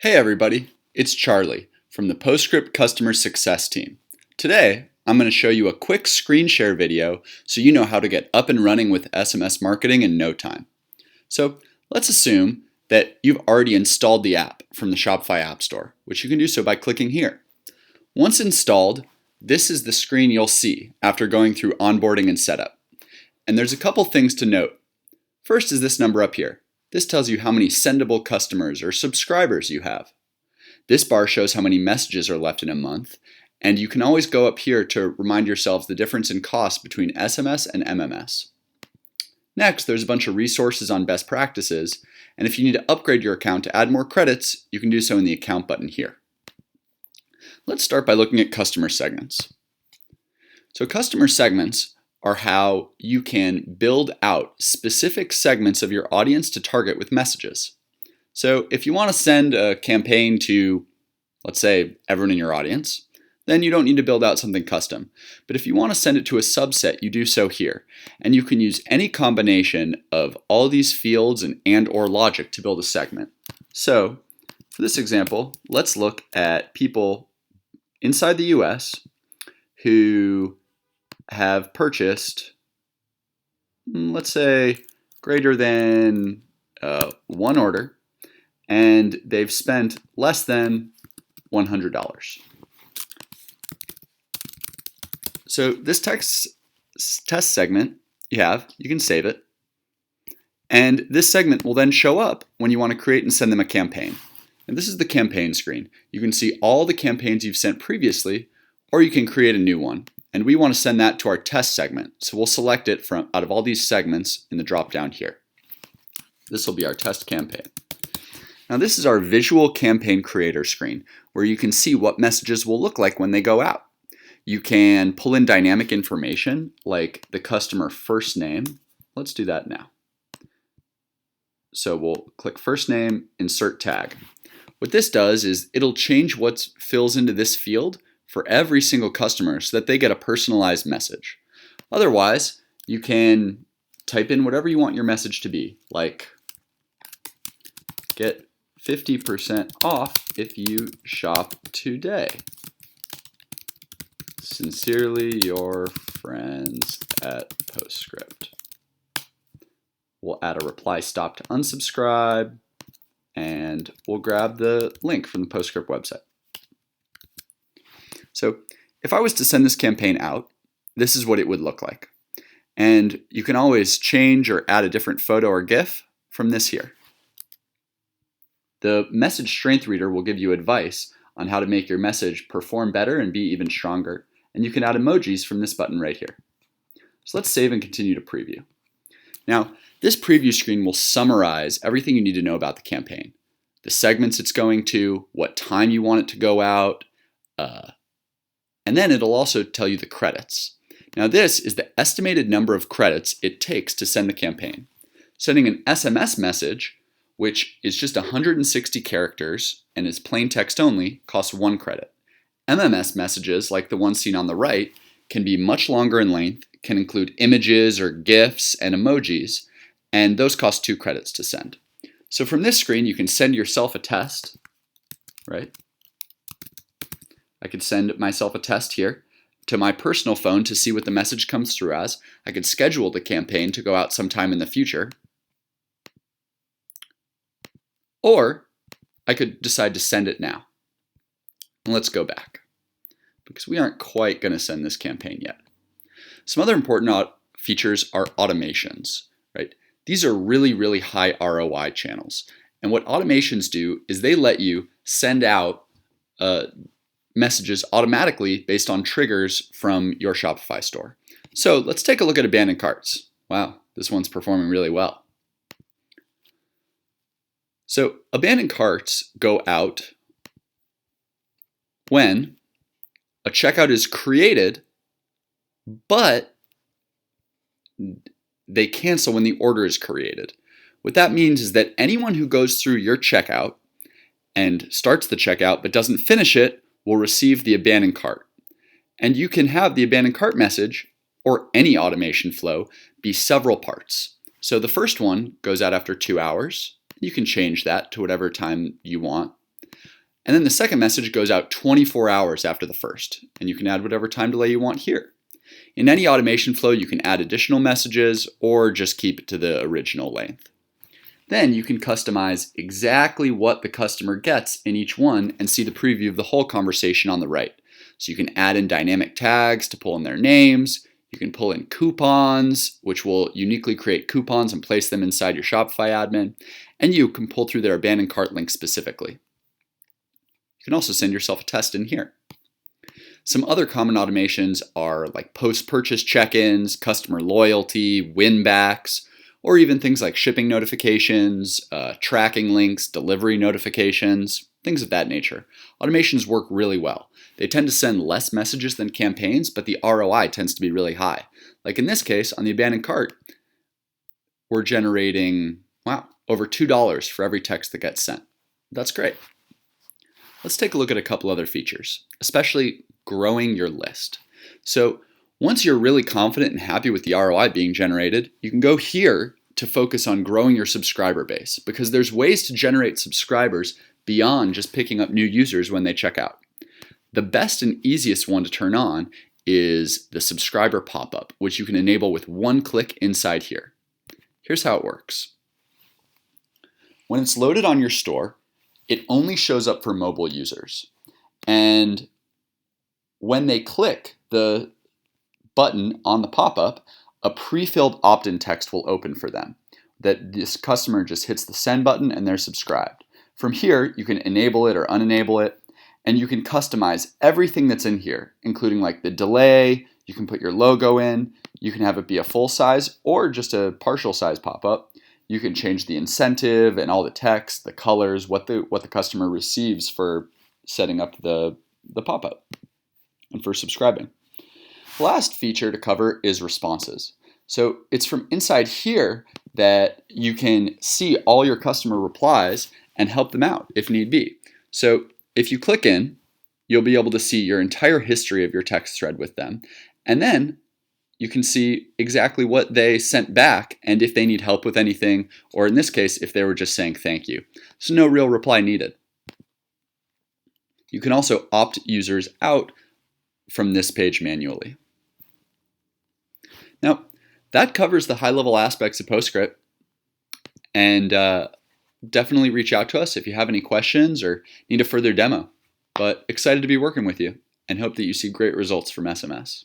Hey everybody, it's Charlie from the Postscript Customer Success Team. Today, I'm going to show you a quick screen share video so you know how to get up and running with SMS marketing in no time. So let's assume that you've already installed the app from the Shopify App Store, which you can do so by clicking here. Once installed, this is the screen you'll see after going through onboarding and setup. And there's a couple things to note. First is this number up here. This tells you how many sendable customers or subscribers you have. This bar shows how many messages are left in a month, and you can always go up here to remind yourselves the difference in cost between SMS and MMS. Next, there's a bunch of resources on best practices, and if you need to upgrade your account to add more credits, you can do so in the account button here. Let's start by looking at customer segments. So customer segments are how you can build out specific segments of your audience to target with messages. So if you want to send a campaign to, let's say, everyone in your audience, then you don't need to build out something custom. But if you want to send it to a subset, you do so here. And you can use any combination of all these fields and or logic to build a segment. So for this example, let's look at people inside the US who have purchased, let's say, greater than one order, and they've spent less than $100. So this test segment you can save it, and this segment will then show up when you want to create and send them a campaign. And this is the campaign screen. You can see all the campaigns you've sent previously, or you can create a new one. And we want to send that to our test segment. So we'll select it from out of all these segments in the drop down here. This will be our test campaign. Now this is our visual campaign creator screen where you can see what messages will look like when they go out. You can pull in dynamic information like the customer first name. Let's do that now. So we'll click first name, insert tag. What this does is it'll change what fills into this field for every single customer so that they get a personalized message. Otherwise, you can type in whatever you want your message to be, like get 50% off if you shop today. Sincerely, your friends at Postscript. We'll add a reply stop to unsubscribe, and we'll grab the link from the Postscript website. So if I was to send this campaign out, this is what it would look like. And you can always change or add a different photo or GIF from this here. The message strength reader will give you advice on how to make your message perform better and be even stronger. And you can add emojis from this button right here. So let's save and continue to preview. Now, this preview screen will summarize everything you need to know about the campaign. The segments it's going to, what time you want it to go out, and then it'll also tell you the credits. Now this is the estimated number of credits it takes to send the campaign. Sending an SMS message, which is just 160 characters and is plain text only, costs 1 credit. MMS messages, like the one seen on the right, can be much longer in length, can include images or GIFs and emojis, and those cost 2 credits to send. So from this screen, you can send yourself a test, right? I could send myself a test here to my personal phone to see what the message comes through as. I could schedule the campaign to go out sometime in the future. Or I could decide to send it now. And let's go back, because we aren't quite going to send this campaign yet. Some other important features are automations, right? These are really, really high ROI channels. And what automations do is they let you send out messages automatically based on triggers from your Shopify store. So let's take a look at abandoned carts. Wow, this one's performing really well. So abandoned carts go out when a checkout is created, but they cancel when the order is created. What that means is that anyone who goes through your checkout and starts the checkout but doesn't finish it will receive the abandoned cart. And you can have the abandoned cart message or any automation flow be several parts. So the first one goes out after 2 hours. You can change that to whatever time you want. And then the second message goes out 24 hours after the first, and you can add whatever time delay you want here. In any automation flow, you can add additional messages or just keep it to the original length. Then you can customize exactly what the customer gets in each one and see the preview of the whole conversation on the right. So you can add in dynamic tags to pull in their names. You can pull in coupons, which will uniquely create coupons and place them inside your Shopify admin. And you can pull through their abandoned cart link specifically. You can also send yourself a test in here. Some other common automations are like post-purchase check-ins, customer loyalty, win-backs, or even things like shipping notifications, tracking links, delivery notifications, things of that nature. Automations work really well. They tend to send less messages than campaigns, but the ROI tends to be really high. Like in this case, on the abandoned cart, we're generating, over $2 for every text that gets sent. That's great. Let's take a look at a couple other features, especially growing your list. So once you're really confident and happy with the ROI being generated, you can go here to focus on growing your subscriber base, because there's ways to generate subscribers beyond just picking up new users when they check out. The best and easiest one to turn on is the subscriber pop-up, which you can enable with one click inside here. Here's how it works. When it's loaded on your store, it only shows up for mobile users. And when they click the button on the pop-up, a pre-filled opt-in text will open for them that this customer just hits the send button and they're subscribed. From here, you can enable it or unenable it, and you can customize everything that's in here, including like the delay. You can put your logo in, you can have it be a full size or just a partial size pop-up. You can change the incentive and all the text, the colors, what the customer receives for setting up the pop-up and for subscribing. The last feature to cover is responses. So it's from inside here that you can see all your customer replies and help them out if need be. So if you click in, you'll be able to see your entire history of your text thread with them. And then you can see exactly what they sent back and if they need help with anything, or in this case, if they were just saying thank you. So no real reply needed. You can also opt users out from this page manually. Now, that covers the high-level aspects of Postscript, and definitely reach out to us if you have any questions or need a further demo. But excited to be working with you and hope that you see great results from SMS.